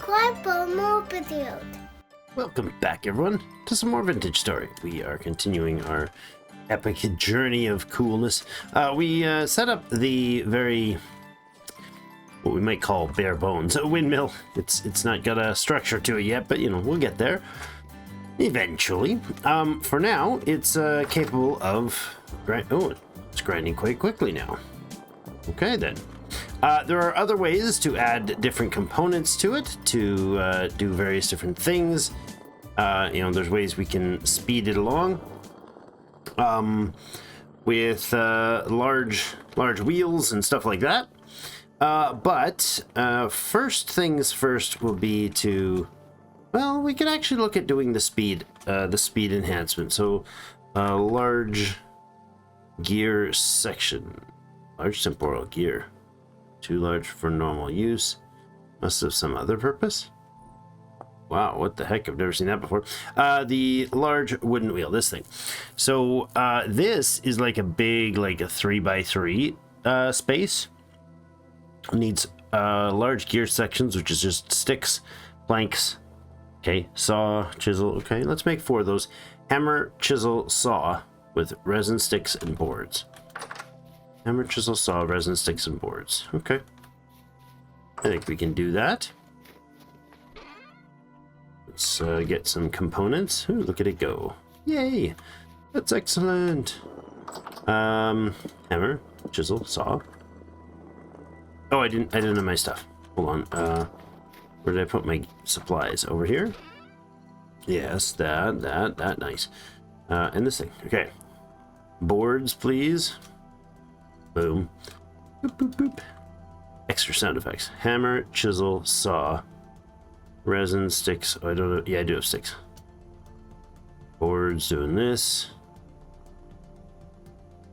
subscribe for more videos. Welcome back, everyone, to some more Vintage Story. We are continuing our epic journey of coolness. We set up the very, what we might call bare bones, a windmill. It's not got a structure to it yet, but you know, we'll get there eventually. For now, it's capable of it's grinding quite quickly now. Okay then. There are other ways to add different components to it to do various different things. There's ways we can speed it along with large wheels and stuff like that. But first things first will be to, well, we could actually look at doing the speed enhancement. So large gear section, large temporal gear. Too large for normal use. Must have some other purpose. Wow, what the heck? I've never seen that before. The large wooden wheel, this thing. So this is like a big, like a 3x3 space. It needs large gear sections, which is just sticks, planks. Okay, saw, chisel. Okay, let's make 4 of those. Hammer, chisel, saw with resin sticks and boards. Hammer, chisel, saw, resin, sticks, and boards. Okay. I think we can do that. Let's get some components. Ooh, look at it go. Yay! That's excellent. Hammer, chisel, saw. Oh, I didn't have my stuff. Hold on. Where did I put my supplies? Over here? Yes, that, nice. And this thing. Okay. Boards, please. Boom. Boop, boop, boop. Extra sound effects. Hammer, chisel, saw. Resin, sticks. Oh, I don't know. Yeah, I do have sticks. Boards doing this.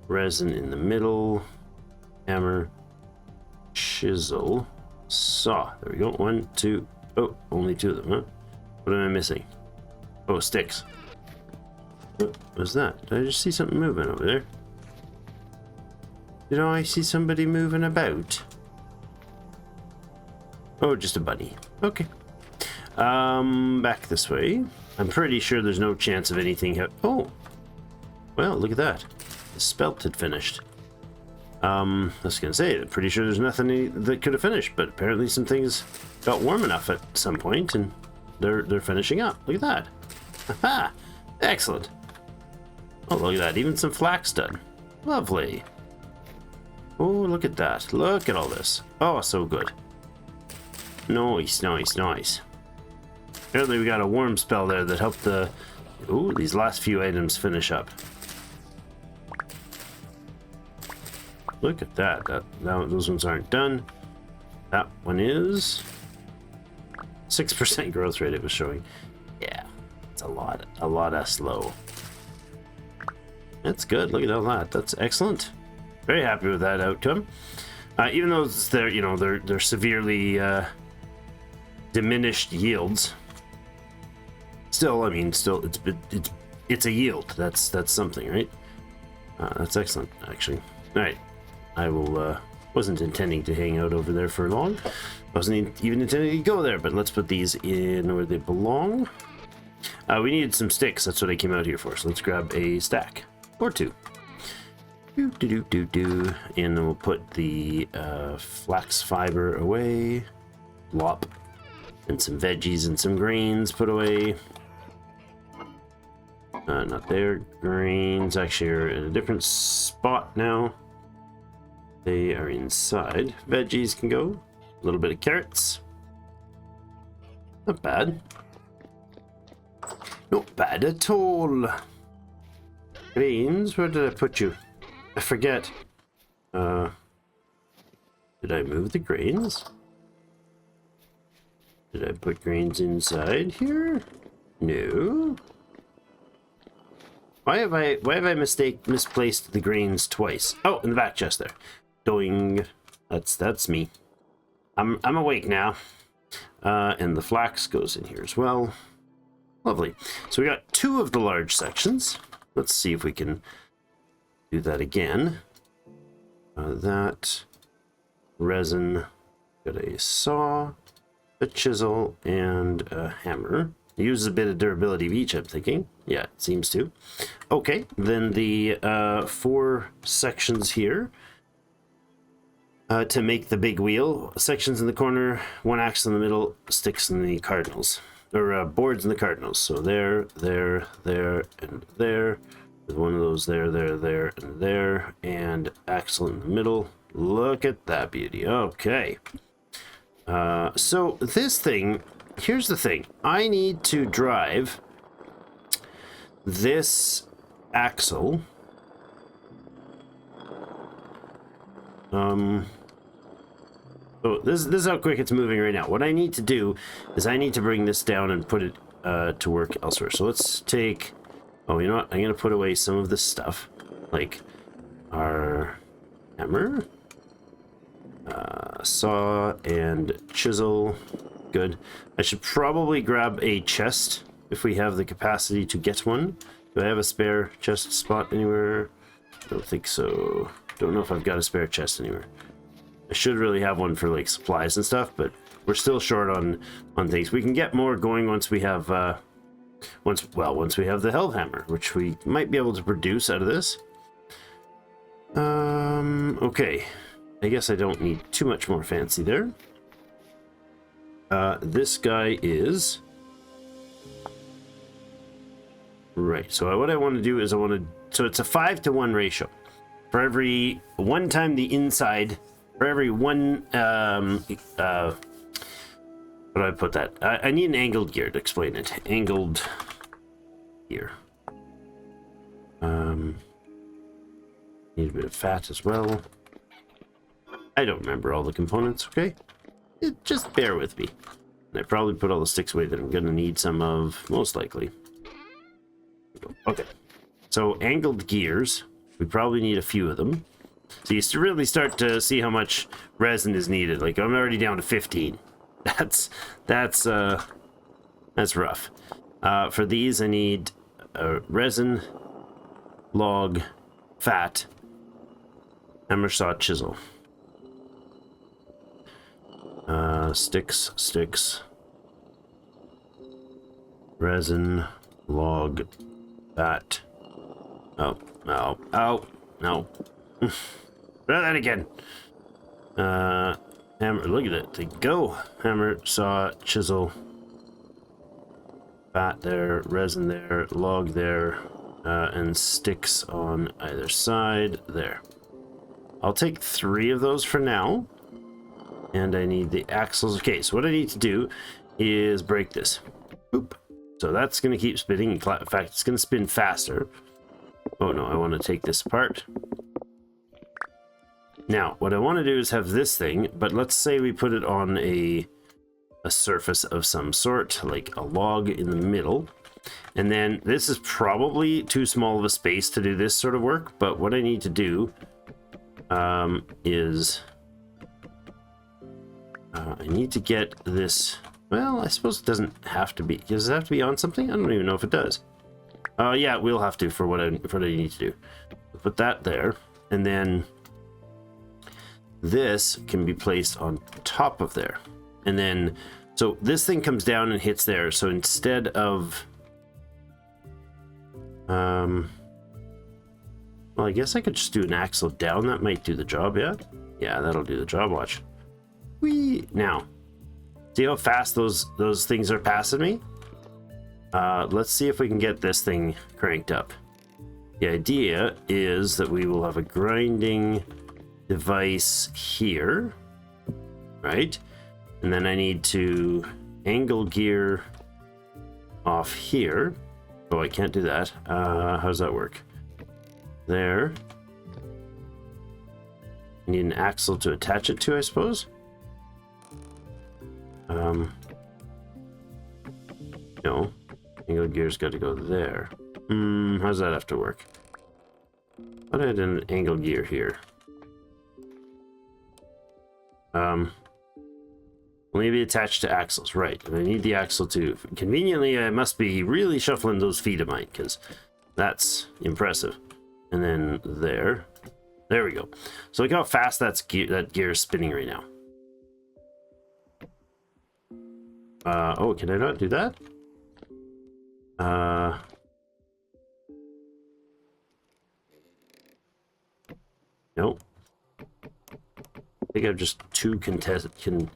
Resin in the middle. Hammer, chisel, saw. There we go. 1, 2. Oh, only 2 of them, huh? What am I missing? Oh, sticks. What was that? Did I just see something moving over there? Did I see somebody moving about? Oh, just a bunny. Okay. Back this way. I'm pretty sure there's no chance of anything. Oh, well, look at that. The spelt had finished. I was gonna say, I'm pretty sure there's nothing that could have finished, but apparently some things got warm enough at some point, and they're finishing up. Look at that. Aha! Excellent. Oh, look at that. Even some flax done. Lovely. Oh, look at that. Look at all this. Oh, so good. Nice, nice, nice. Apparently we got a warm spell there that helped these last few items finish up. Look at that. Those ones aren't done. That one is 6% growth rate it was showing. Yeah, it's a lot slow. That's good. Look at all that. That's excellent. Very happy with that outcome. Even though they're severely diminished yields. Still, I mean, it's a yield. That's something, right? That's excellent, actually. All right, I will. Wasn't intending to hang out over there for long. Wasn't even intending to go there. But let's put these in where they belong. We needed some sticks. That's what I came out here for. So let's grab a stack or 2. And then we'll put the flax fiber away. Lop. And some veggies and some greens put away. Not there. Greens actually are in a different spot now. They are inside. Veggies can go. A little bit of carrots. Not bad. Not bad at all. Greens, where did I put you? I forget. Did I move the grains? Did I put grains inside here? No. Why have I misplaced the grains twice? Oh, in the back chest there. Doing. That's me. I'm awake now. And the flax goes in here as well. Lovely. So we got 2 of the large sections. Let's see if we can do that again. That resin, got a saw, a chisel, and a hammer. It uses a bit of durability of each, I'm thinking. Yeah, it seems to. Okay, then the 4 sections here to make the big wheel. Sections in the corner, 1 axle in the middle, sticks in the cardinals. Or boards in the cardinals. So there, and there. With one of those there, and there. And axle in the middle. Look at that beauty. Okay. So this thing, here's the thing. I need to drive this axle. So this is how quick it's moving right now. What I need to do is I need to bring this down and put it to work elsewhere. So let's take, oh, you know what? I'm going to put away some of this stuff, like our hammer, saw, and chisel. Good. I should probably grab a chest if we have the capacity to get one. Do I have a spare chest spot anywhere? Don't think so. Don't know if I've got a spare chest anywhere. I should really have one for like supplies and stuff, but we're still short on things. We can get more going once we have once we have the Hellhammer, which we might be able to produce out of this. Okay. I guess I don't need too much more fancy there. This guy is right. So what I want to do is so it's a 5-to-1 ratio. For every 1 time the inside, for every 1 how do I put that? I need an angled gear to explain it. Angled gear. Need a bit of fat as well. I don't remember all the components, okay? Just bear with me. And I probably put all the sticks away that I'm going to need some of, most likely. Okay. So, angled gears. We probably need a few of them. So you really start to see how much resin is needed. Like, I'm already down to 15. That's rough. For these, I need resin, log, fat, hammer, saw, chisel. Sticks, resin, log, fat. Oh, no. Try that again. Hammer, look at it. They go. Hammer, saw, chisel, fat there, resin there, log there, and sticks on either side there. I'll take 3 of those for now. And I need the axles. Okay, so what I need to do is break this. Boop. So that's going to keep spinning. In fact, it's going to spin faster. Oh no, I want to take this apart. Now, what I want to do is have this thing, but let's say we put it on a surface of some sort, like a log in the middle. And then this is probably too small of a space to do this sort of work, but what I need to do is... I need to get this... Well, I suppose it doesn't have to be. Does it have to be on something? I don't even know if it does. Yeah, we'll have to for what I need to do. Put that there, and then this can be placed on top of there. And then, so this thing comes down and hits there. So instead of... well, I guess I could just do an axle down. That might do the job, yeah? Yeah, that'll do the job, watch. Whee! Now, see how fast those things are passing me? Let's see if we can get this thing cranked up. The idea is that we will have a grinding device here, right? And then I need to angle gear off here. Oh, I can't do that. How does that work? There. I need an axle to attach it to, I suppose. No. Angle gear's got to go there. How does that have to work? Put it in an angle gear here. Maybe attached to axles, right? And I need the axle too. Conveniently, I must be really shuffling those feet of mine because that's impressive. And then there we go. So look how fast that gear is spinning right now. Oh, can I not do that? Nope. I think I've just too congested.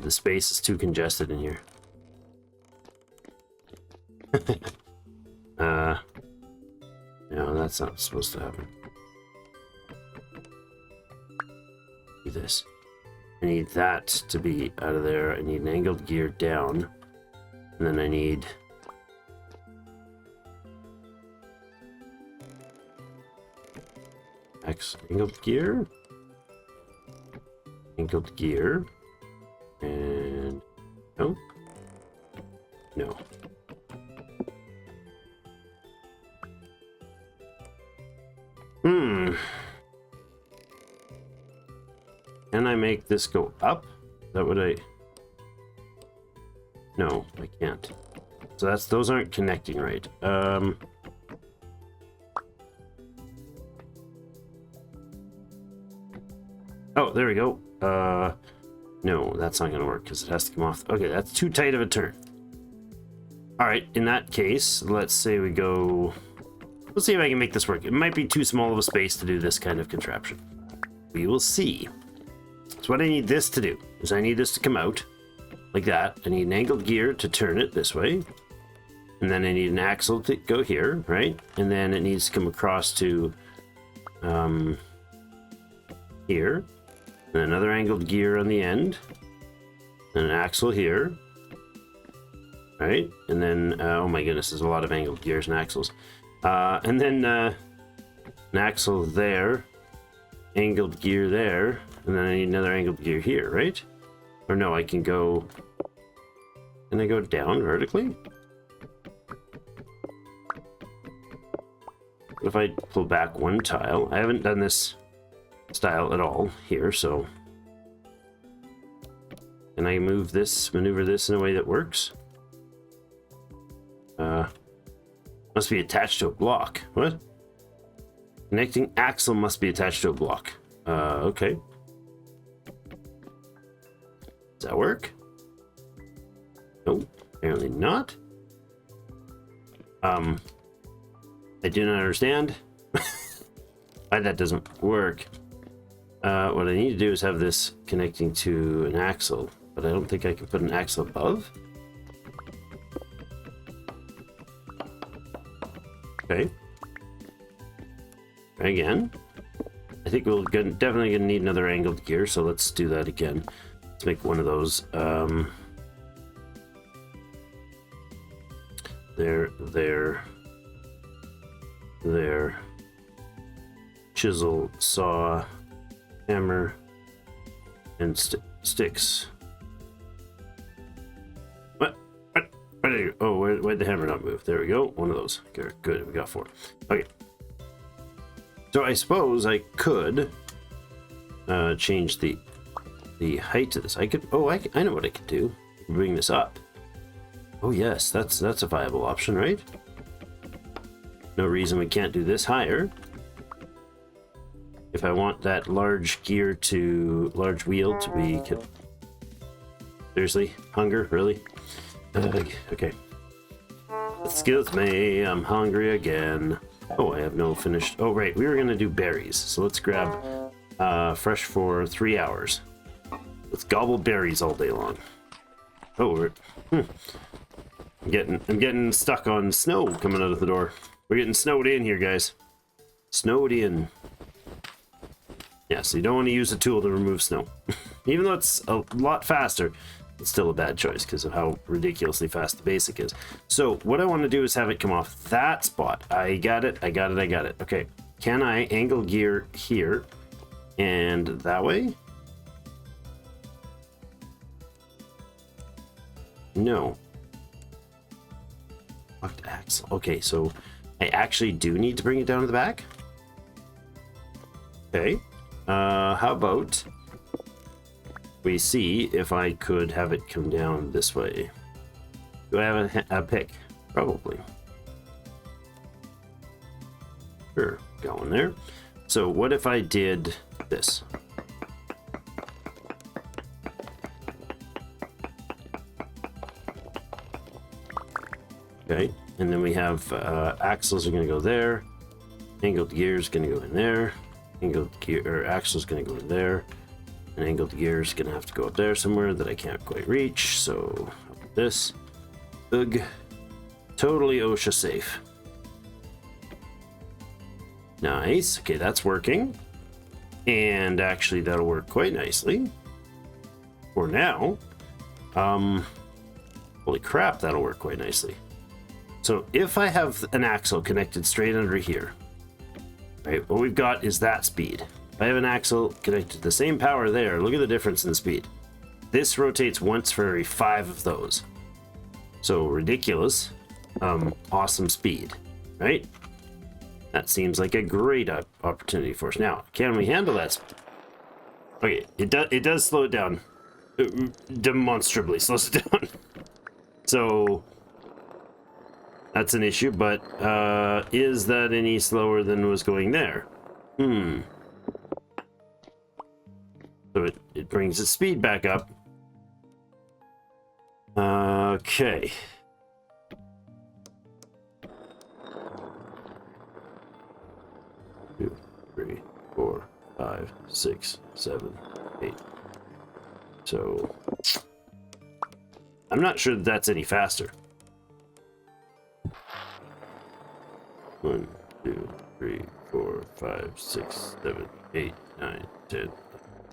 The space is too congested in here. No, that's not supposed to happen. Do this. I need that to be out of there. I need an angled gear down. And then I need... angled gear. Angled gear. And... no. No. Can I make this go up? Is that what I... No, I can't. So those aren't connecting right. Oh, there we go. No, that's not gonna work because it has to come off. Okay, that's too tight of a turn. All right, in that case, let's say we go... Let's see if I can make this work. It might be too small of a space to do this kind of contraption. We will see. So what I need this to do is I need this to come out like that. I need an angled gear to turn it this way. And then I need an axle to go here, right? And then it needs to come across to here. And another angled gear on the end. And an axle here. Right? And then, oh my goodness, there's a lot of angled gears and axles. And then an axle there, angled gear there, and then I need another angled gear here, right? Or no, I can go... Can I go down vertically? What if I pull back one tile? I haven't done this style at all here, so... Can I maneuver this in a way that works? Must be attached to a block. What? Connecting axle must be attached to a block. Okay. Does that work? Nope, apparently not. I do not understand why that doesn't work. What I need to do is have this connecting to an axle, but I don't think I can put an axle above. Okay. Again. I think we're definitely gonna need another angled gear, so let's do that again. Let's make one of those. There. Chisel, saw, hammer, and sticks. Oh, where'd the hammer not move? There we go. One of those. Good. We got 4. Okay. So I suppose I could change the height to this. I could. Oh, I know what I could do. Bring this up. Oh yes, that's a viable option, right? No reason we can't do this higher. If I want that large wheel to be. Seriously, hunger, really? Okay. Excuse me, I'm hungry again. Oh, I have no finished... Oh, right, we were going to do berries. So let's grab fresh for 3 hours. Let's gobble berries all day long. Oh, I'm getting stuck on snow coming out of the door. We're getting snowed in here, guys. Snowed in. Yeah, so you don't want to use a tool to remove snow. Even though it's a lot faster, it's still a bad choice because of how ridiculously fast the basic is. So what I want to do is have it come off that spot. I got it. Okay. Can I angle gear here and that way? No. Locked axle. Okay, so I actually do need to bring it down to the back. Okay. How about we see if I could have it come down this way? Do I have a pick? Probably. Sure, going there. So what if I did this? Okay, and then we have axles are going to go there. Angled gear is going to go in there. Angled gear or axle is going to go in there. And angled gear is going to have to go up there somewhere that I can't quite reach. So I'll put this. Ugh. Totally OSHA safe. Nice. Okay, that's working. And actually that'll work quite nicely. For now. Holy crap, that'll work quite nicely. So if I have an axle connected straight under here, right, what we've got is that speed. If I have an axle connected to the same power there, look at the difference in the speed. This rotates once for every 5 of those. So ridiculous. Awesome speed, right? That seems like a great opportunity for us. Now, can we handle that? Okay, it does slow it down. Demonstrably slows it down. So that's an issue, but is that any slower than was going there? So it brings its speed back up. Okay. Two, 3, 4, 5, 6, 7, 8. So I'm not sure that's any faster. 1, 2, 3, 4, 5, 6, 7, 8, 9, 10.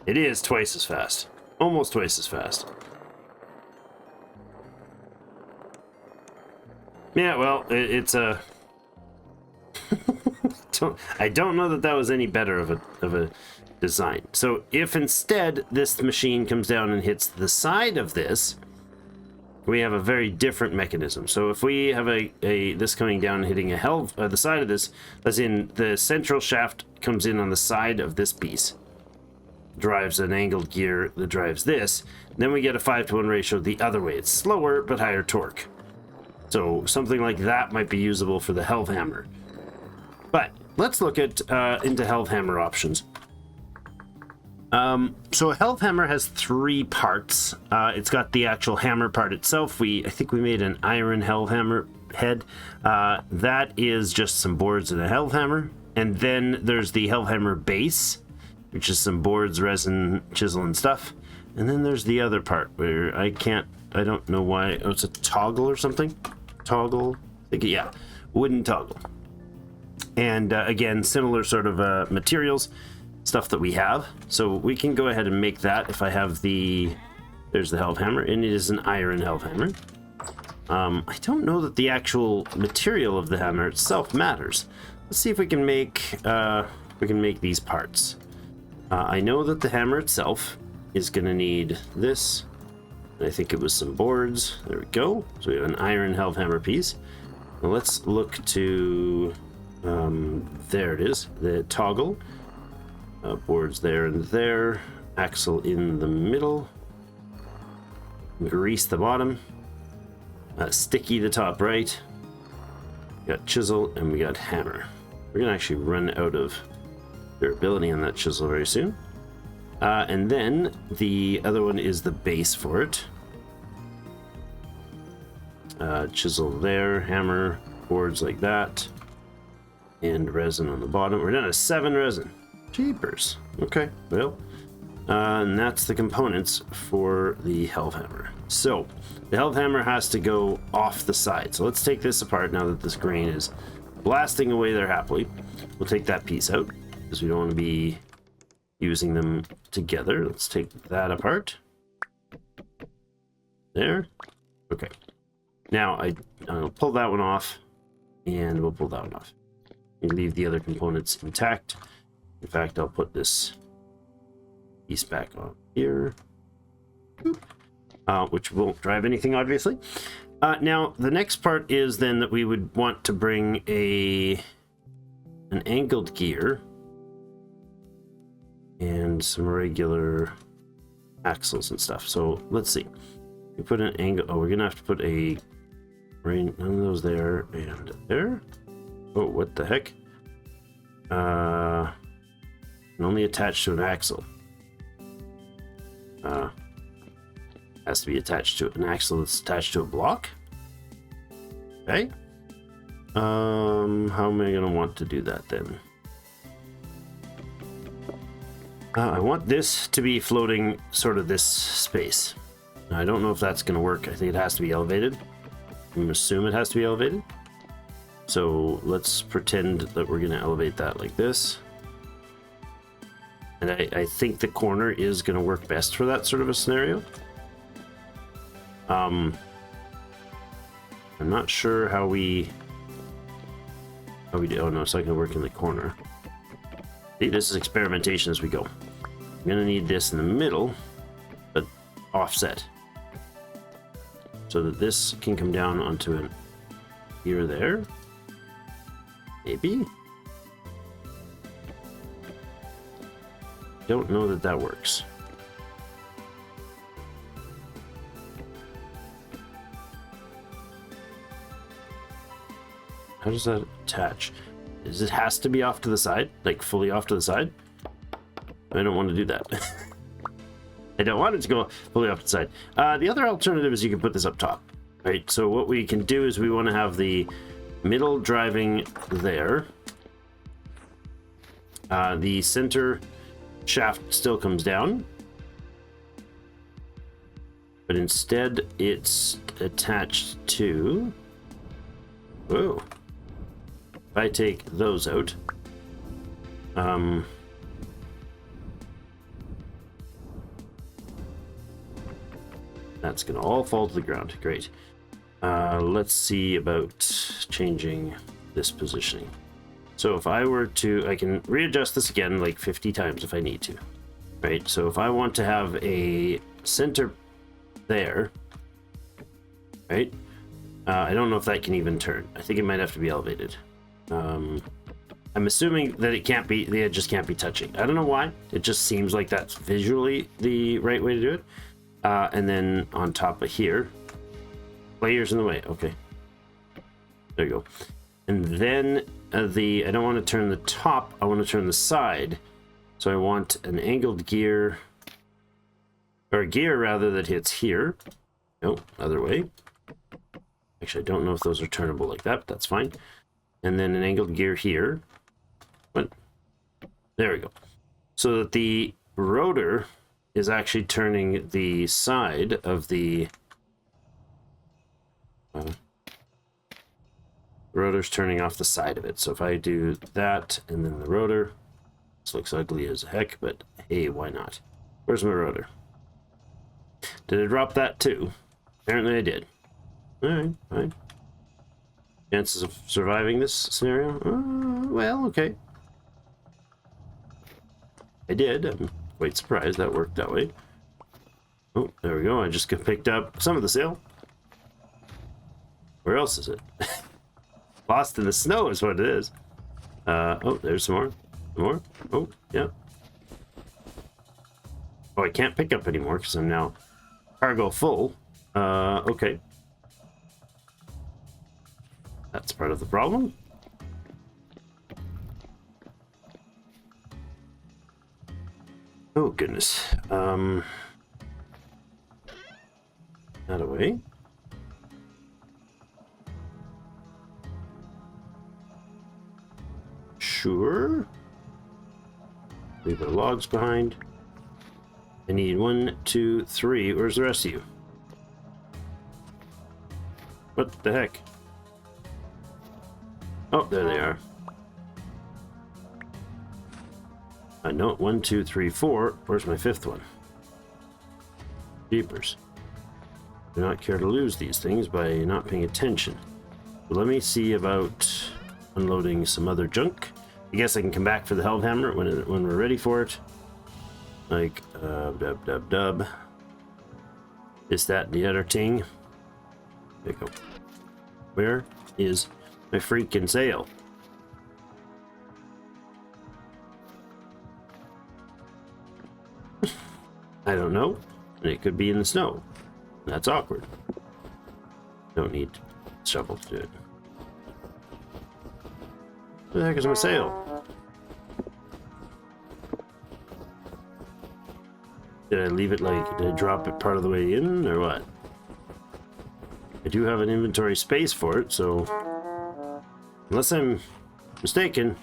It is twice as fast. Almost twice as fast. Yeah, well, it's a... I don't know that was any better of a design. So if instead this machine comes down and hits the side of this, we have a very different mechanism. So if we have this coming down and hitting the side of this, as in the central shaft comes in on the side of this piece, drives an angled gear that drives this, then we get a 5-to-1 ratio the other way. It's slower but higher torque. So something like that might be usable for the Helve Hammer. But let's look at into Helve Hammer options. So a Helve Hammer has 3 parts. It's got the actual hammer part itself. I think we made an iron Helve Hammer head. That is just some boards and a Helve Hammer. And then there's the Helve Hammer base, which is some boards, resin, chisel, and stuff. And then there's the other part where I don't know why. Oh, it's a toggle or something? Toggle? Yeah, wooden toggle. And again, similar sort of materials, stuff that we have. So we can go ahead and make that if I have there's the Helve Hammer, and it is an iron Helve Hammer. I don't know that the actual material of the hammer itself matters. Let's see if we can make these parts. I know that the hammer itself is going to need this. I think it was some boards. There we go. So we have an iron Helve Hammer piece. Now let's look to... there it is, the toggle. Boards there and there. Axle in the middle. Grease the bottom. Sticky the top right. We got chisel and we got hammer. We're going to actually run out of durability on that chisel very soon. And then the other one is the base for it. Chisel there, hammer, boards like that. And resin on the bottom. We're down to 7 resin. Jeepers. Okay, well, and that's the components for the Helve Hammer. So the Helve Hammer has to go off the side. So let's take this apart now that this grain is blasting away there happily. We'll take that piece out because we don't want to be using them together. Let's take that apart. There. Okay. Now I'll pull that one off, and we'll pull that one off. We leave the other components intact. In fact, I'll put this piece back on here, which won't drive anything, obviously. Now, the next part is then that we would want to bring an angled gear and some regular axles and stuff. So let's see. We put an angle. Oh, we're gonna have to put none of those there and there. Oh, what the heck? Only attached to an axle. Has to be attached to an axle that's attached to a block. Okay. How am I gonna want to do that then? I want this to be floating sort of this space. Now, I don't know if that's gonna work. I think it has to be elevated. I'm gonna assume it has to be elevated. So let's pretend that we're gonna elevate that like this. And I think the corner is gonna work best for that sort of a scenario. I'm not sure how we do. Oh no, it's not gonna work in the corner. See, this is experimentation as we go. I'm gonna need this in the middle, but offset, so that this can come down onto an here there. Maybe. Don't know that that works. How does that attach? Is it has to be off to the side? Like fully off to the side? I don't want to do that. I don't want it to go fully off to the side. The other alternative is you can put this up top. Right? So what we can do is we want to have the middle driving there. The center shaft still comes down. But instead it's attached to... Whoa. If I take those out, that's gonna all fall to the ground. Great. Let's see about changing this positioning. So if I were to, I can readjust this again like 50 times if I need to. Right, so if I want to have a center there, right? I don't know if that can even turn. I think it might have to be elevated. I'm assuming that it can't be, the edges can't be touching. I don't know why. It just seems like that's visually the right way to do it. And then on top of here, layers in the way. Okay. There you go. And then I don't want to turn the top. I want to turn the side. So I want an angled gear, or a gear rather, that hits here. No, other way. Actually, I don't know if those are turnable like that, but that's fine. And then an angled gear here. What? There we go. So that the rotor is actually turning the side of the... rotor's turning off the side of it. So if I do that and then the rotor, this looks ugly as heck, but hey, why not? Where's my rotor? Did I drop that too? Apparently I did. Alright, fine. Chances of surviving this scenario? Well, okay. I did. I'm quite surprised that worked that way. Oh, there we go. I just picked up some of the sail. Where else is it? Lost in the snow is what it is. Oh, there's some more. Some more. Oh, yeah. Oh, I can't pick up anymore because I'm now cargo full. Okay. That's part of the problem. Oh, goodness. That away. Sure. Leave our logs behind. I need 1, 2, 3. Where's the rest of you? What the heck? Oh, there they are. I know. 1, 2, 3, 4. Where's my fifth one? Jeepers. Do not care to lose these things by not paying attention. So let me see about unloading some other junk. I guess I can come back for the Hellhammer when we're ready for it. Like, dub. Is that the other thing? There you go. Where is my freaking sail? I don't know. And it could be in the snow. That's awkward. Don't need shovel to do it. Where the heck is my sail? Did I leave it like, did I drop it part of the way in or what? I do have an inventory space for it, so unless I'm mistaken,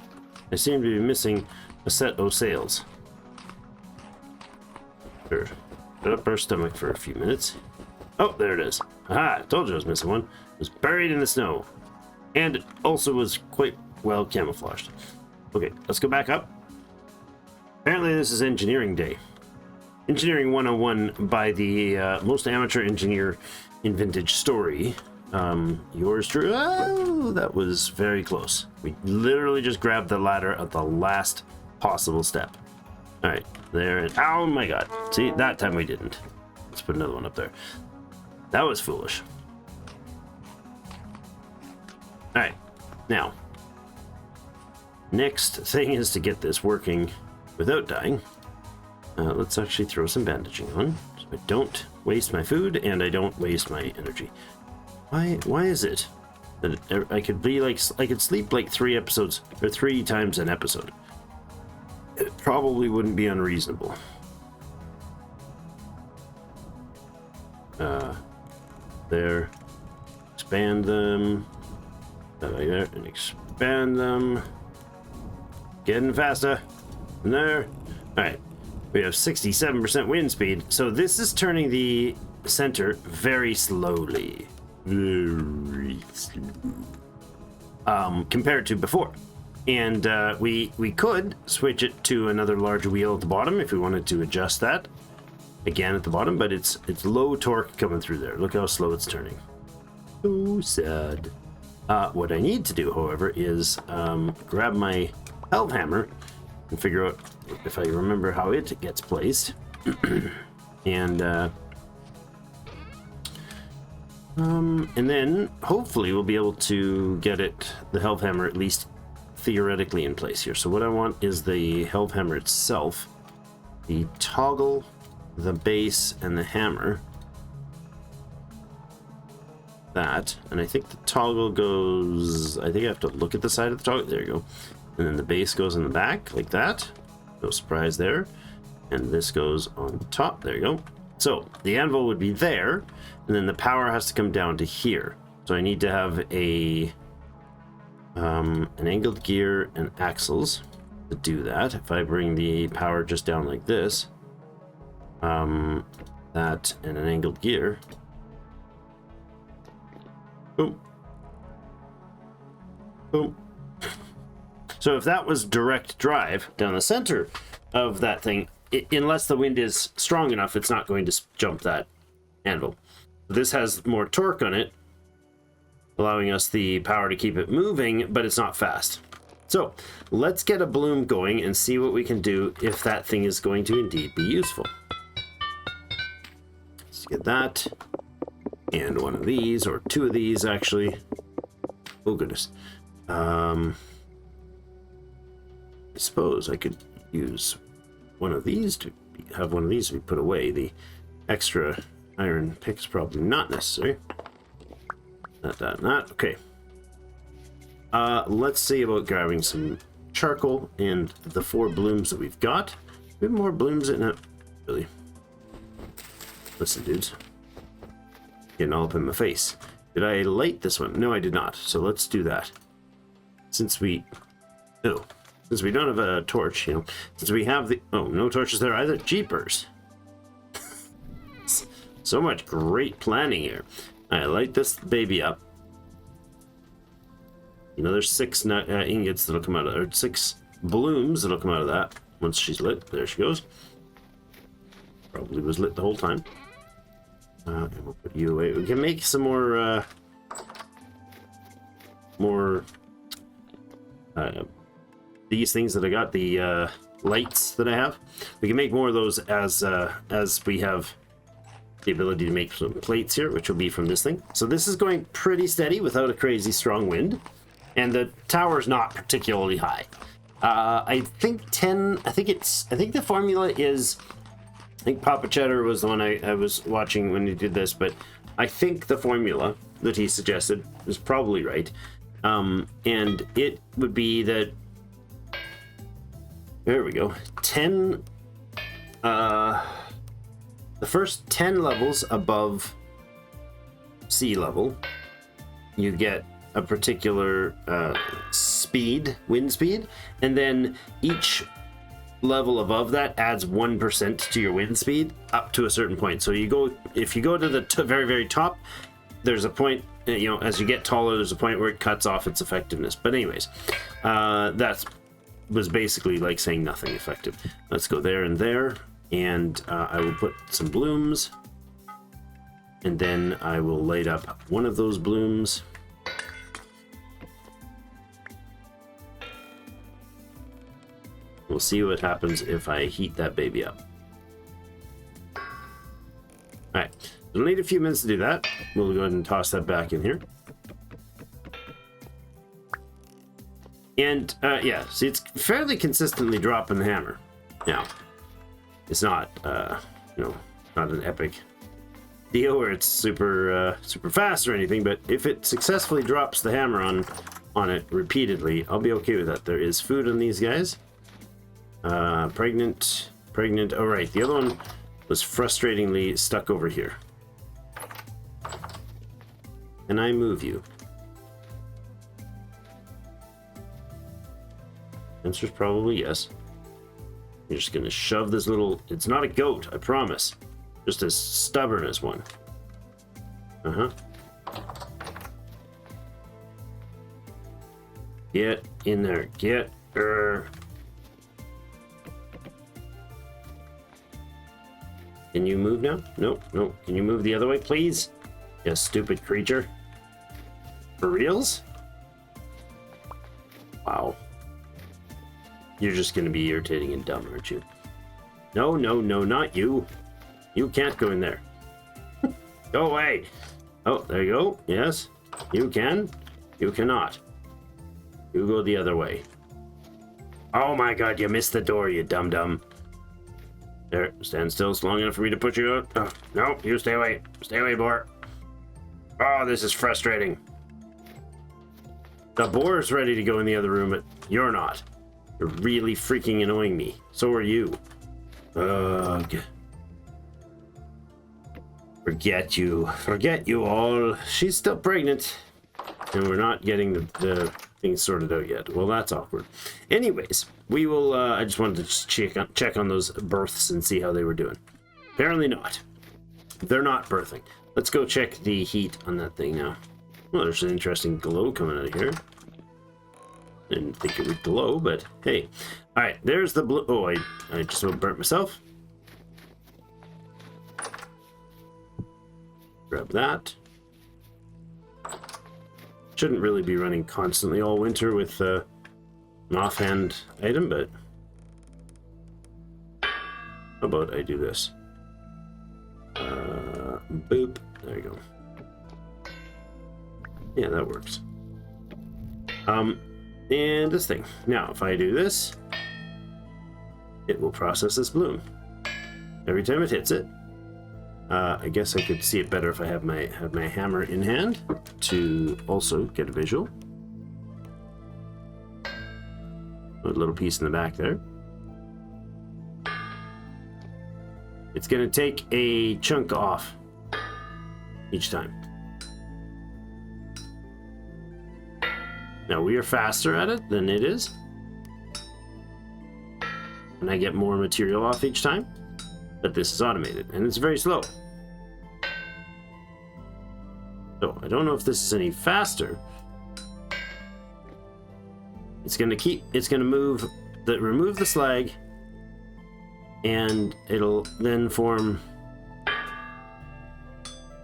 I seem to be missing a set of sails. Sure. Put up our stomach for a few minutes. Oh, there it is. Aha, I told you I was missing one. It was buried in the snow. And it also was quite well camouflaged. Okay, let's go back up. Apparently this is engineering day. Engineering 101 by the most amateur engineer in vintage story. Yours truly. Oh, that was very close. We literally just grabbed the ladder at the last possible step. All right, there. Oh my god. See, that time we didn't. Let's put another one up there. That was foolish. All right, now. Next thing is to get this working without dying. Let's actually throw some bandaging on, so I don't waste my food and I don't waste my energy. Why is it that I could sleep like 3 episodes or 3 times an episode? It probably wouldn't be unreasonable. There. Expand them. Like there, and expand them. Getting faster. And there. Alright. We have 67% wind speed. So this is turning the center very slowly. Very slow. Compared to before. And we could switch it to another large wheel at the bottom if we wanted to adjust that. Again at the bottom, but it's low torque coming through there. Look how slow it's turning. So sad. What I need to do, however, is grab my helve hammer and figure out if I remember how it gets placed. And then hopefully we'll be able to get the helve hammer at least theoretically in place here. So what I want is the helve hammer itself, the toggle, the base, and the hammer. That, and I think the toggle goes, I think I have to look at the side of the toggle. There you go. And then the base goes in the back like that. No surprise there. And this goes on top. There you go. So the anvil would be there, and then the power has to come down to here. So I need to have an angled gear and axles to do that. If I bring the power just down like this, that and an angled gear. Boom. Boom. So if that was direct drive down the center of that thing, unless the wind is strong enough, it's not going to jump that anvil. This has more torque on it, allowing us the power to keep it moving, but it's not fast. So let's get a bloom going and see what we can do if that thing is going to indeed be useful. Let's get that. And one of these, or 2 of these actually. Oh goodness. I suppose I could use one of these to have one of these to be put away. The extra iron pick's probably not necessary. Not. Okay. Let's see about grabbing some charcoal and the 4 blooms that we've got. We have more blooms in it. Really. Listen, dudes. Getting all up in my face. Did I light this one? No, I did not. So let's do that. Since we don't have a torch, since we have no torches there either. Jeepers. So much great planning here. I light this baby up. There's 6 ingots that'll come out of there. 6 blooms that'll come out of that once she's lit. There she goes. Probably was lit the whole time. And we'll put you away. We can make some more these things that I got, the lights that I have. We can make more of those as we have the ability to make some plates here, which will be from this thing. So this is going pretty steady without a crazy strong wind, and the tower is not particularly high. I think the formula is, I think Papa Cheddar was the one I was watching when he did this, but I think the formula that he suggested is probably right. And it would be that, there we go, 10, the first 10 levels above sea level, you get a particular speed, wind speed, and then each level above that adds 1% to your wind speed up to a certain point. So if you go to the very, very top, there's a point, as you get taller, there's a point where it cuts off its effectiveness. But anyways, that was basically like saying nothing effective. Let's go there and there, and I will put some blooms, and then I will light up one of those blooms. We'll see what happens if I heat that baby up. Alright, it'll need a few minutes to do that. We'll go ahead and toss that back in here. And, yeah, see, it's fairly consistently dropping the hammer. Now, it's not, not an epic deal where it's super fast or anything, but if it successfully drops the hammer on it repeatedly, I'll be okay with that. There is food on these guys. Pregnant. Oh, right. The other one was frustratingly stuck over here. Can I move you? Answer's probably yes. You're just gonna shove this little... It's not a goat, I promise. Just as stubborn as one. Uh-huh. Get in there. Get her. Can you move now? Nope, nope. Can you move the other way, please? You stupid creature. For reals? Wow. You're just gonna be irritating and dumb, aren't you? No, no, no, not you. You can't go in there. Go away. Oh, there you go. Yes. You can. You cannot. You go the other way. Oh my god, you missed the door, you dum-dum. There, stand still long enough for me to put you out. Oh, no, you stay away. Stay away, boar. Oh, this is frustrating. The boar's ready to go in the other room, but you're not. You're really freaking annoying me. So are you. Ugh. Forget you. Forget you all. She's still pregnant. And we're not getting the things sorted out yet. Well, that's awkward. Anyways, we will... I just wanted to check on those births and see how they were doing. Apparently not. They're not birthing. Let's go check the heat on that thing now. Well, there's an interesting glow coming out of here. Didn't think it would glow, but hey. Alright, there's the blue... Oh, I just about burnt myself. Grab that. Shouldn't really be running constantly all winter with an offhand item, but how about I do this? Boop. There you go. Yeah, that works. And this thing. Now, if I do this, it will process this bloom. Every time it hits it. I guess I could see it better if I have my hammer in hand to also get a visual. A little piece in the back there. It's going to take a chunk off each time. Now we are faster at it than it is. And I get more material off each time. But this is automated, and it's very slow. So, I don't know if this is any faster. It's gonna remove the slag, and it'll then form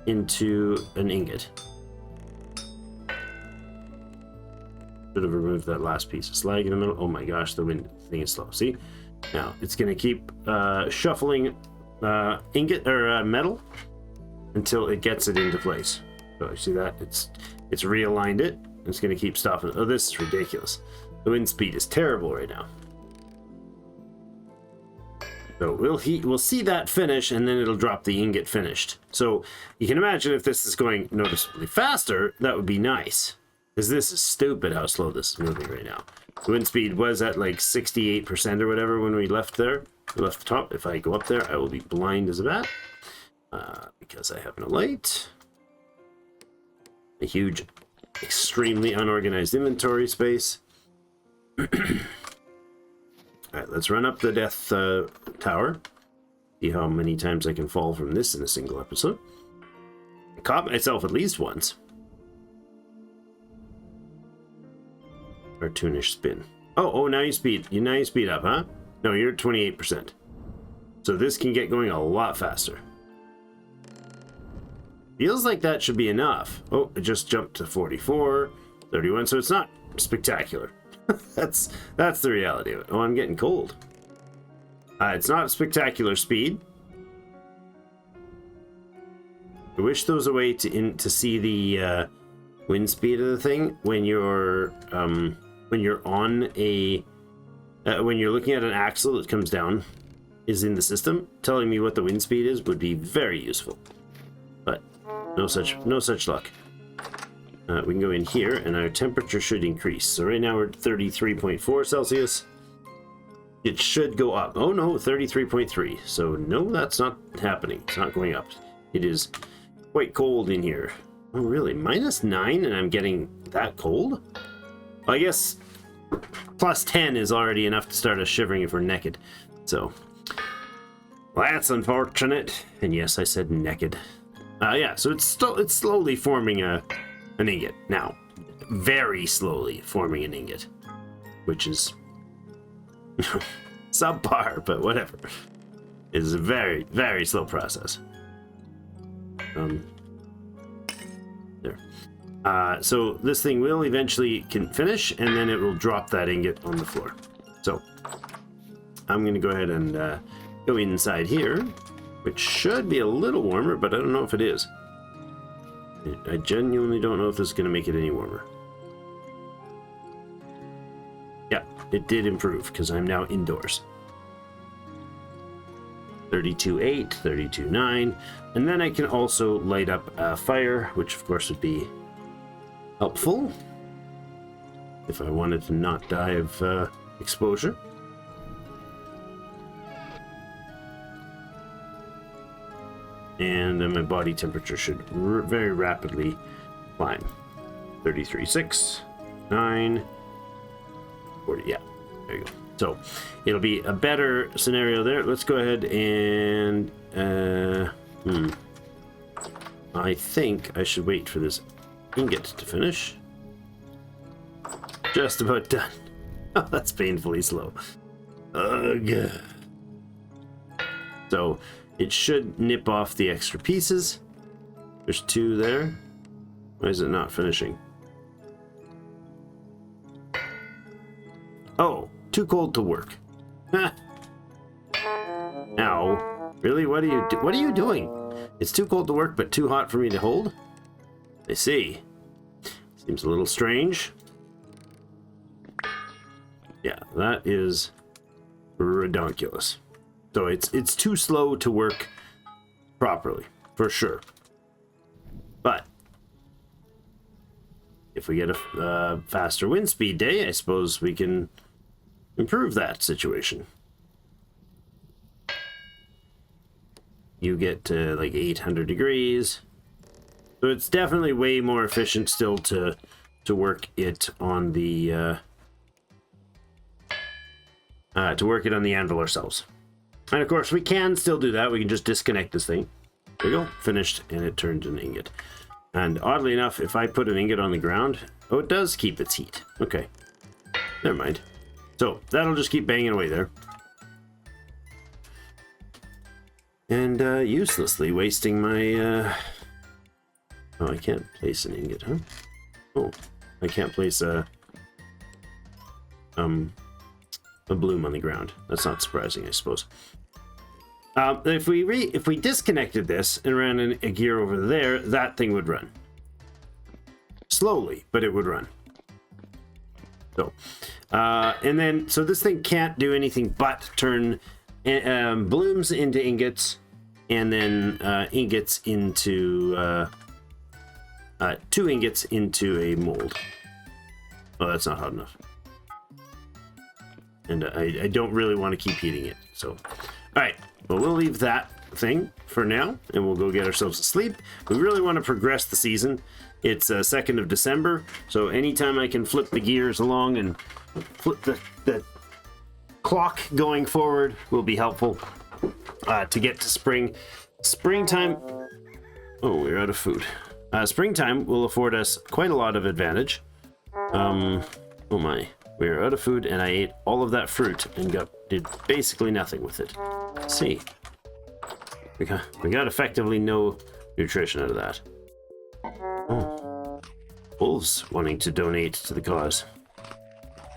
into an ingot. Should have removed that last piece of slag in the middle. Oh my gosh, the wind thing is slow. See? Now, it's going to keep shuffling ingot or metal until it gets it into place. So you see that? It's realigned it. It's going to keep stopping. Oh, this is ridiculous. The wind speed is terrible right now. So we'll see that finish, and then it'll drop the ingot finished. So you can imagine if this is going noticeably faster, that would be nice. Because this is stupid how slow this is moving right now. The wind speed was at like 68% or whatever when we left there. We left the top. If I go up there, I will be blind as a bat. Because I have no light. a huge, extremely unorganized inventory space. All right, let's run up the death tower. See how many times I can fall from this in a single episode. I caught myself at least once. Cartoonish spin. Oh, now you speed. Now you speed up, huh? No, you're at 28%. So this can get going a lot faster. Feels like that should be enough. Oh, it just jumped to 44, 31, so it's not spectacular. That's the reality of it. Oh, I'm getting cold. It's not spectacular speed. I wish there was a way to see the wind speed of the thing when you're on a when you're looking at an axle that comes down is in the system. Telling me what the wind speed is would be very useful, but no such luck. We can go in here and our temperature should increase. So right now we're at 33.4 Celsius. It should go up. Oh no, 33.3. So no, that's not happening. It's not going up. It is quite cold in here. Oh really? -9 and I'm getting that cold? Well, I guess +10 is already enough to start us shivering if we're naked. So well, that's unfortunate. And yes, I said naked. Yeah, so it's slowly forming an ingot now. Very slowly forming an ingot, which is subpar, but whatever. It's a very, very slow process. There. So this thing will eventually can finish, and then it will drop that ingot on the floor. So I'm going to go ahead and go inside here, which should be a little warmer, but I don't know if it is. I genuinely don't know if this is going to make it any warmer. Yeah, it did improve because I'm now indoors. 32.8, 32.9, and then I can also light up a fire, which of course would be helpful if I wanted to not die of exposure. And then my body temperature should very rapidly climb. 33.6, 9, 40, yeah, there you go. So it'll be a better scenario there. Let's go ahead and I think I should wait for this ingot to finish. Just about done. Oh, that's painfully slow. Ugh. So it should nip off the extra pieces. There's 2 there. Why is it not finishing? Oh, too cold to work. Ow. Really? What are you doing? It's too cold to work, but too hot for me to hold? I see. Seems a little strange. Yeah, that is redonkulous. So it's too slow to work properly, for sure. But if we get a faster wind speed day, I suppose we can improve that situation. You get to like 800 degrees. So it's definitely way more efficient still to work it on the anvil ourselves. And of course, we can still do that. We can just disconnect this thing. There we go. Finished, and it turned an ingot. And oddly enough, if I put an ingot on the ground, oh, it does keep its heat. Okay. Never mind. So that'll just keep banging away there. And uselessly wasting my... Oh, I can't place an ingot, huh? Oh, I can't place a bloom on the ground. That's not surprising, I suppose. If we disconnected this and ran a gear over there, that thing would run slowly, but it would run. So, and then so this thing can't do anything but turn blooms into ingots, and then ingots into 2 ingots into a mold. Oh, that's not hot enough. And I don't really want to keep heating it. So, all right. Well, we'll leave that thing for now, and we'll go get ourselves to sleep. We really want to progress the season. It's 2nd of December, so anytime I can flip the gears along and flip the clock going forward will be helpful to get to spring. Springtime... Oh, we're out of food. Springtime will afford us quite a lot of advantage. Oh my. We're out of food, and I ate all of that fruit and did basically nothing with it. Let's see. We got effectively no nutrition out of that. Oh. Wolves wanting to donate to the cause.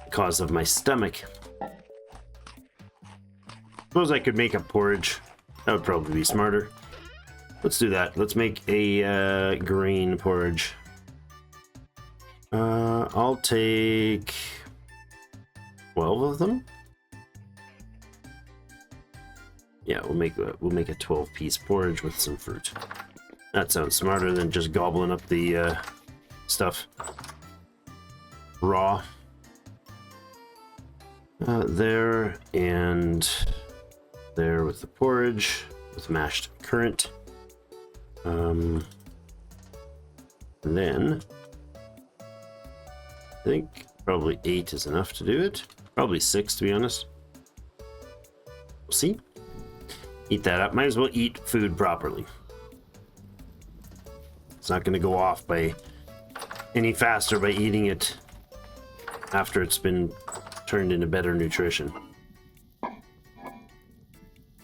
The cause of my stomach. Suppose I could make a porridge. That would probably be smarter. Let's do that. Let's make a grain porridge. I'll take 12 of them. Yeah, we'll make a 12-piece porridge with some fruit. That sounds smarter than just gobbling up the stuff raw. There and there with the porridge with mashed currant. And then I think probably 8 is enough to do it. Probably 6, to be honest. We'll see. Eat that up. Might as well eat food properly. It's not going to go off by any faster by eating it after it's been turned into better nutrition.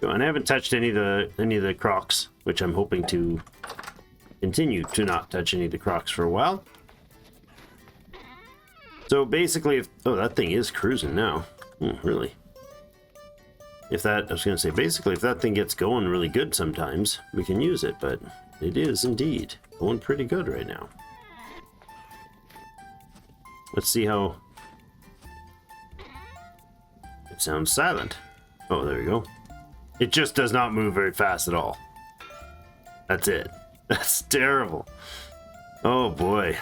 And I haven't touched any of the crocs, which I'm hoping to continue to not touch any of the crocs for a while. So basically, that thing is cruising now. Really? I was going to say, basically, if that thing gets going really good sometimes, we can use it, but it is indeed going pretty good right now. Let's see how... It sounds silent. Oh, there we go. It just does not move very fast at all. That's it. That's terrible. Oh boy.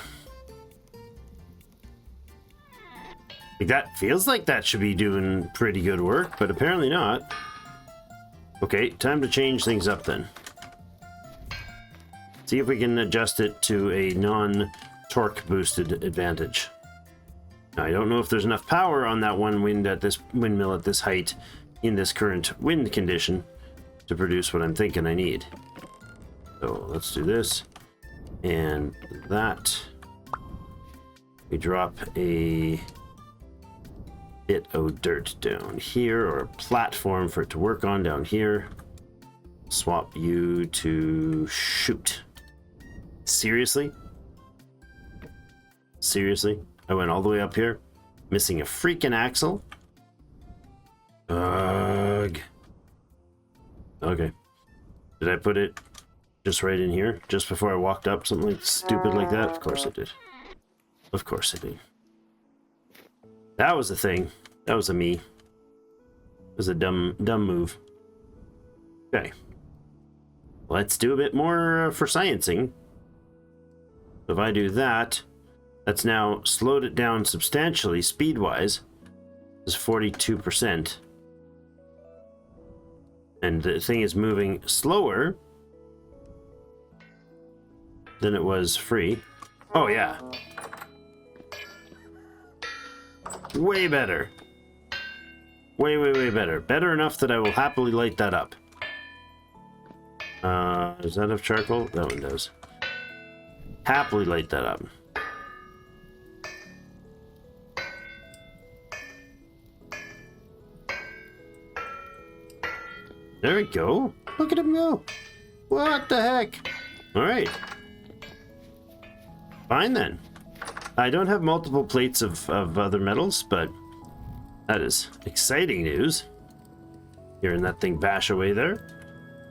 That feels like that should be doing pretty good work, but apparently not. Okay, time to change things up then. See if we can adjust it to a non-torque boosted advantage. Now, I don't know if there's enough power on that one windmill at this height in this current wind condition to produce what I'm thinking I need. So let's do this and that. We drop a bit of dirt down here, or a platform for it to work on down here. Swap you to shoot. Seriously? Seriously? I went all the way up here, missing a freaking axle? Ugh. Okay. Did I put it just right in here? Just before I walked up? Something like stupid like that? Of course I did. Of course I did. That was a thing. That was a me. It was a dumb move. Okay. Let's do a bit more for sciencing. If I do that, that's now slowed it down substantially speed-wise. It's 42%. And the thing is moving slower than it was free. Oh yeah. Way better. Way better. Better enough that I will happily light that up. Does that have charcoal? That one does. Happily light that up. There we go. Look at him go. What the heck? All right. Fine then. I don't have multiple plates of other metals, but that is exciting news. Hearing that thing bash away there.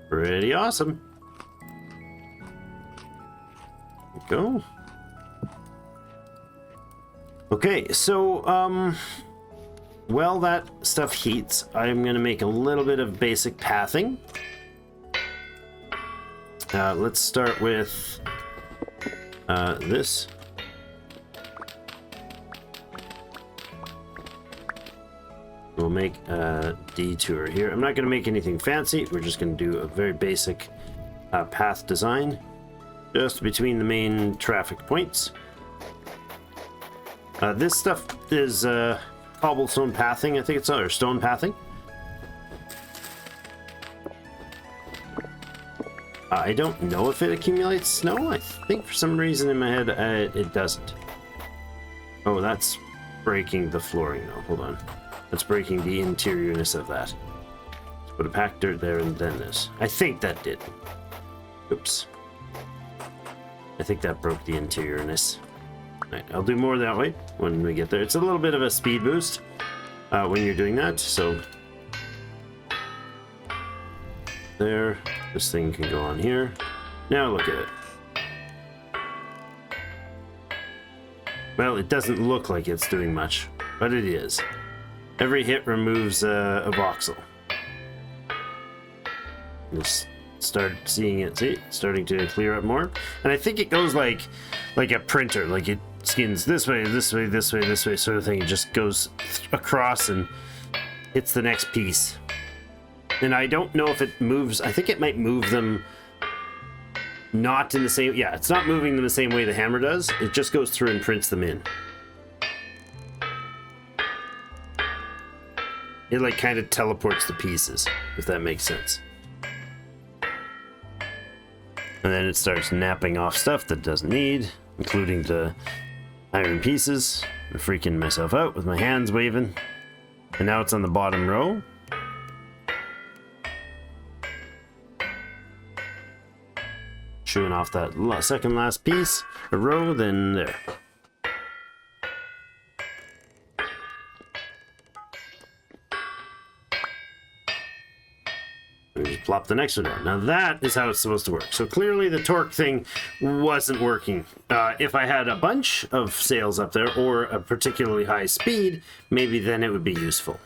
Pretty awesome. There we go. Okay, so, while that stuff heats, I'm going to make a little bit of basic pathing. Let's start with this. We'll make a detour here. I'm not going to make anything fancy. We're just going to do a very basic path design just between the main traffic points. This stuff is cobblestone pathing, I think it's, or stone pathing. I don't know if it accumulates snow. I think for some reason in my head it doesn't. Oh, that's breaking the flooring though. Hold on. That's breaking the interiorness of that. Let's put a packed dirt there and then this. I think that did. Oops. I think that broke the interiorness. Right, I'll do more that way when we get there. It's a little bit of a speed boost when you're doing that, so there. This thing can go on here. Now look at it. Well, it doesn't look like it's doing much, but it is. Every hit removes a voxel. Just start seeing it, see? It's starting to clear up more. And I think it goes like a printer, like it skins this way, this way, this way, this way, sort of thing. It just goes across and hits the next piece. And I don't know if it moves. I think it might move them not in the same... Yeah, it's not moving them the same way the hammer does. It just goes through and prints them in. It like kind of teleports the pieces, if that makes sense. And then it starts napping off stuff that it doesn't need, including the iron pieces. I'm freaking myself out with my hands waving. And now it's on the bottom row. Chewing off that second last piece, a row, then there. We just plop the next one down. Now that is how it's supposed to work. So clearly the torque thing wasn't working. If I had a bunch of sails up there or a particularly high speed, maybe then it would be useful.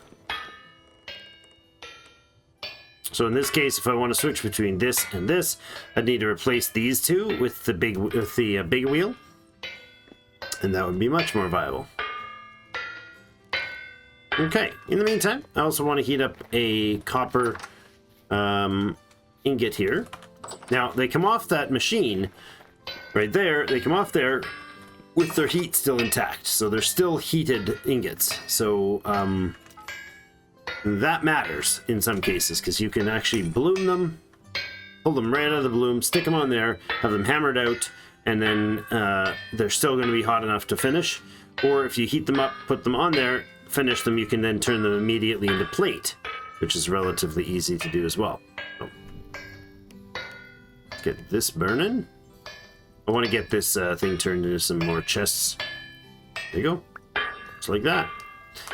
So in this case, if I want to switch between this and this, I'd need to replace these two with the big wheel, and that would be much more viable. Okay. In the meantime, I also want to heat up a copper ingot here. Now they come off that machine right there. They come off there with their heat still intact, so they're still heated ingots. So that matters in some cases, because you can actually bloom them, pull them right out of the bloom, stick them on there, have them hammered out, and then they're still going to be hot enough to finish. Or if you heat them up, put them on there, finish them, you can then turn them immediately into plate, which is relatively easy to do as well. So, let's get this burning. I want to get this thing turned into some more chests. There you go. Just like that.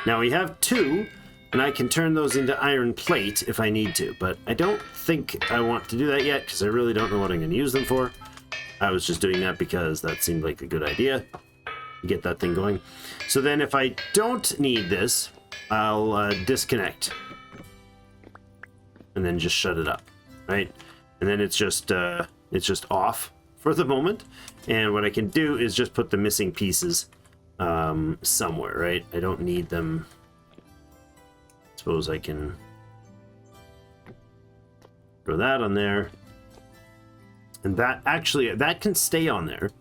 Now we have two, and I can turn those into iron plate if I need to, but I don't think I want to do that yet because I really don't know what I'm going to use them for. I was just doing that because that seemed like a good idea. Get that thing going. So then if I don't need this, I'll disconnect and then just shut it up, right? And then it's just off for the moment. And what I can do is just put the missing pieces somewhere, right? I don't need them. Suppose I can throw that on there, and that actually that can stay on there,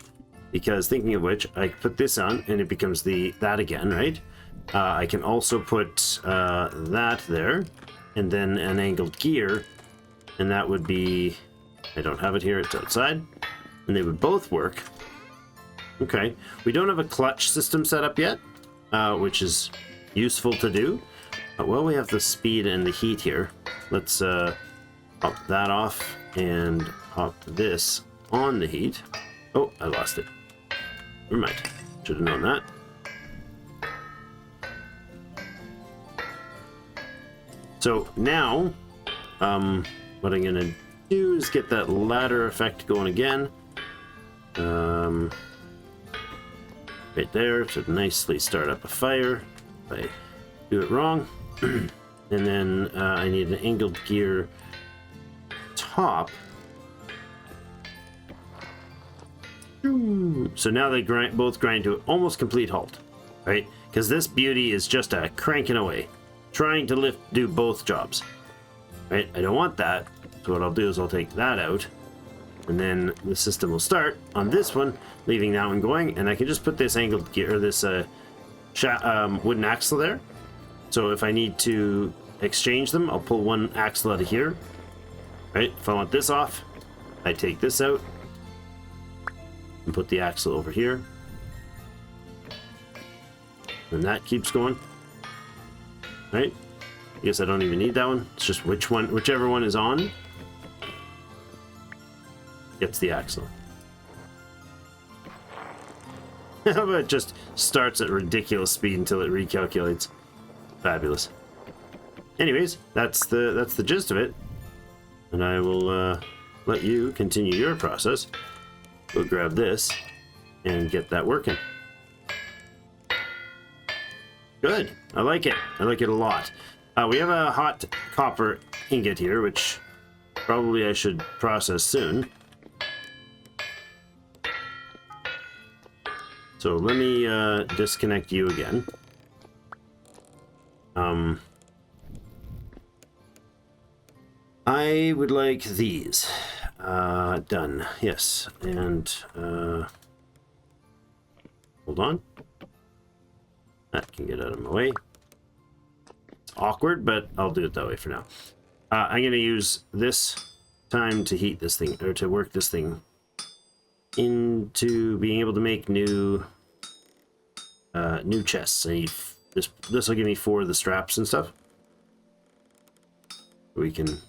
because thinking of which, I put this on and it becomes that again, right? I can also put that there, and then an angled gear, and that would be, I don't have it here, it's outside, and they would both work. Okay, we don't have a clutch system set up yet, which is useful to do. Well, we have the speed and the heat here. Let's pop that off and pop this on the heat. Oh, I lost it. Never mind. Should have known that. So now, what I'm gonna do is get that ladder effect going again. Right there to nicely start up a fire. If I do it wrong. And then I need an angled gear top. So now they both grind to almost complete halt, right? Because this beauty is just cranking away. trying to do both jobs. Right? I don't want that. So what I'll do is I'll take that out, and then the system will start on this one, leaving that one going, and I can just put this angled gear, or this wooden axle there. So if I need to exchange them, I'll pull one axle out of here. Right? If I want this off, I take this out and put the axle over here. And that keeps going. Right? I guess I don't even need that one. It's just whichever one is on gets the axle. It just starts at ridiculous speed until it recalculates. Fabulous. Anyways, that's the gist of it. And I will let you continue your process. We'll grab this and get that working. Good. I like it. I like it a lot. We have a hot copper ingot here, which probably I should process soon. So let me disconnect you again. I would like these. Done. Yes. And hold on. That can get out of my way. It's awkward, but I'll do it that way for now. I'm going to use this time to heat this thing, or to work this thing into being able to make new chests. I need this will give me 4 of the straps and stuff. We can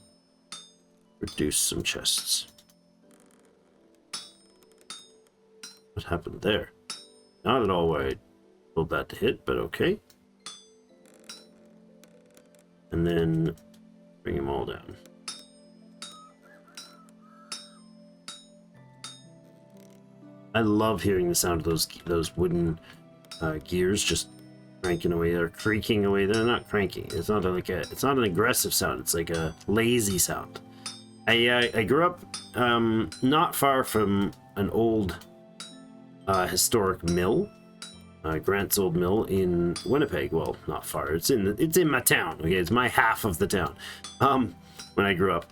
produce some chests. What happened there? Not at all where I told that to hit, but okay. And then bring them all down. I love hearing the sound of those wooden gears just cranking away. They're creaking away. They're not cranking. It's not it's not an aggressive sound. It's like a lazy sound. I grew up not far from an old historic mill, Grant's old mill in Winnipeg. Well, not far. It's in my town. Okay, it's my half of the town. When I grew up,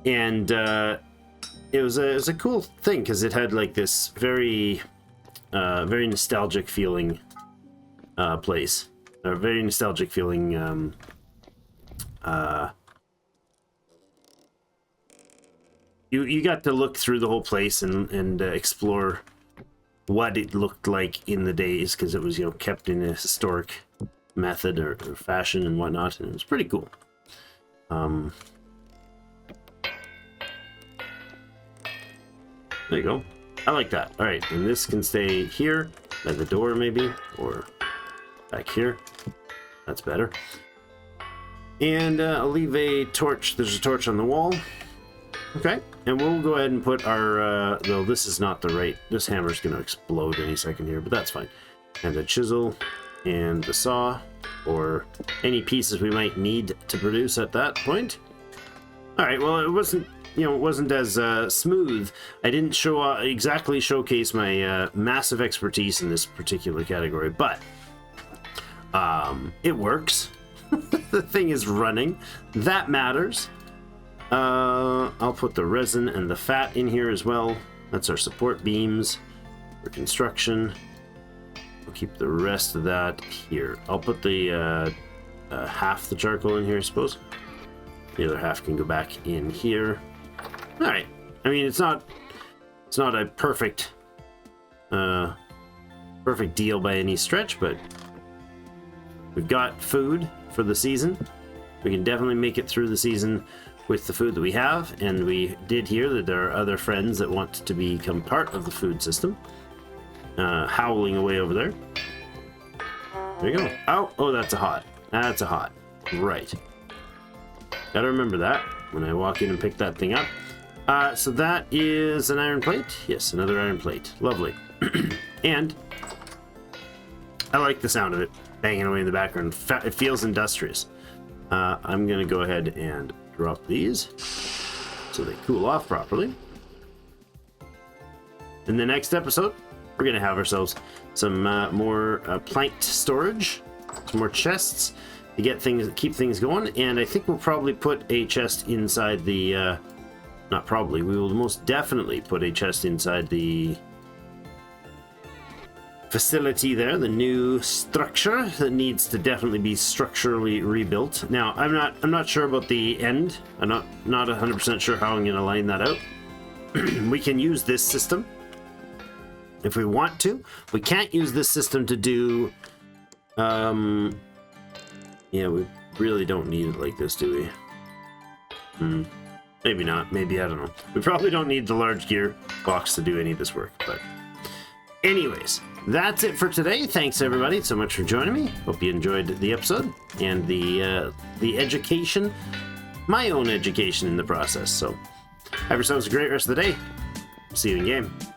and it was a cool thing because it had like this very nostalgic feeling place, a very nostalgic feeling you got to look through the whole place and explore what it looked like in the days, because it was, you know, kept in a historic method or fashion and whatnot, and it was pretty cool. There you go. I like that. All right, and this can stay here by the door maybe, or back here. That's better. And I'll leave a torch. There's a torch on the wall. Okay, and we'll go ahead and put our, though this is not the right, this hammer's going to explode any second here, but that's fine. And the chisel and the saw, or any pieces we might need to produce at that point. All right, well, it wasn't, you know, it wasn't as smooth. I didn't exactly showcase my massive expertise in this particular category, but it works. The thing is running. That matters. I'll put the resin and the fat in here as well. That's our support beams for construction. I'll keep the rest of that here. I'll put the half the charcoal in here, I suppose. The other half can go back in here. All right. I mean, it's not a perfect deal by any stretch, but we've got food for the season. We can definitely make it through the season with the food that we have, and we did hear that there are other friends that want to become part of the food system. Howling away over there. There you go. Oh, that's a hot. That's a hot. Right. Gotta remember that when I walk in and pick that thing up. So that is an iron plate. Yes, another iron plate. Lovely. And I like the sound of it banging away in the background. It feels industrious. I'm gonna go ahead and drop these so they cool off properly. In the next episode, we're gonna have ourselves some more planked storage, some more chests, keep things going. And I think we'll probably put a chest inside the not probably, we will most definitely put a chest inside the facility there, the new structure that needs to definitely be structurally rebuilt. Now, I'm not sure about the end. I'm not 100% sure how I'm going to line that out. We can use this system if we want to. We can't use this system to do yeah, we really don't need it like this, do we? Maybe not. Maybe, I don't know. We probably don't need the large gear box to do any of this work, but anyways, that's it for today. Thanks everybody so much for joining me. Hope you enjoyed the episode and the education, my own education in the process. So have yourselves a great rest of the day. See you in game.